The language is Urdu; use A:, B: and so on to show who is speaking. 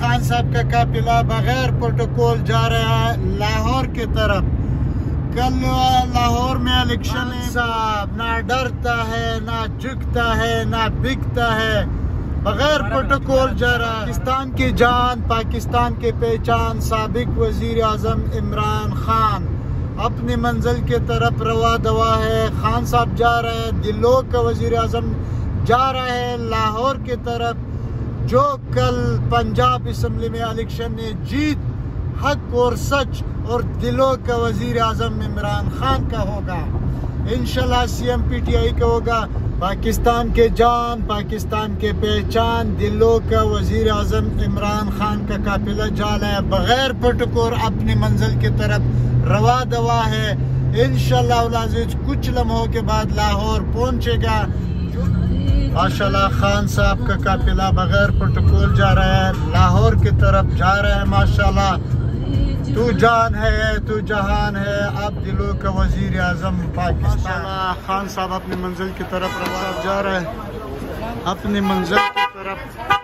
A: خان صاحب کا قافلہ بغیر پروٹوکول جا رہا ہے لاہور کی طرف. کل لاہور میں الیکشن صاحب نہ ڈرتا ہے نہ جھکتا ہے نہ بکتا ہے, بغیر پروٹوکول جا رہا ہے. پاکستان کی جان, پاکستان کی پہچان سابق وزیر اعظم عمران خان اپنی منزل کی طرف روا دوا ہے. خان صاحب جا رہے ہیں, دلوں کا وزیر اعظم جا رہا ہے لاہور کی طرف, جو کل پنجاب اسمبلی میں الیکشن میں جیت حق اور سچ اور دلوں کا وزیر اعظم عمران خان کا ہوگا. انشاءاللہ C M P T I کا ہوگا. پاکستان کے جان, پاکستان کے پہچان, دلوں کا وزیر اعظم عمران خان کا قافلہ جا رہا ہے بغیر پروٹوکول اپنی منزل کی طرف روا دوا ہے. انشاءاللہ العزیز کچھ لمحوں کے بعد لاہور پہنچے گا. ماشاءاللہ خان صاحب کا قافلہ بغیر پروٹوکول جا رہا ہے, لاہور کی طرف جا رہا ہے. ماشاءاللہ تو جان ہے, تو جہان ہے, اب دلوں کا وزیر اعظم پاکستان. خان صاحب اپنی منزل کی طرف روا جا رہے ہیں, اپنی منزل کی طرف.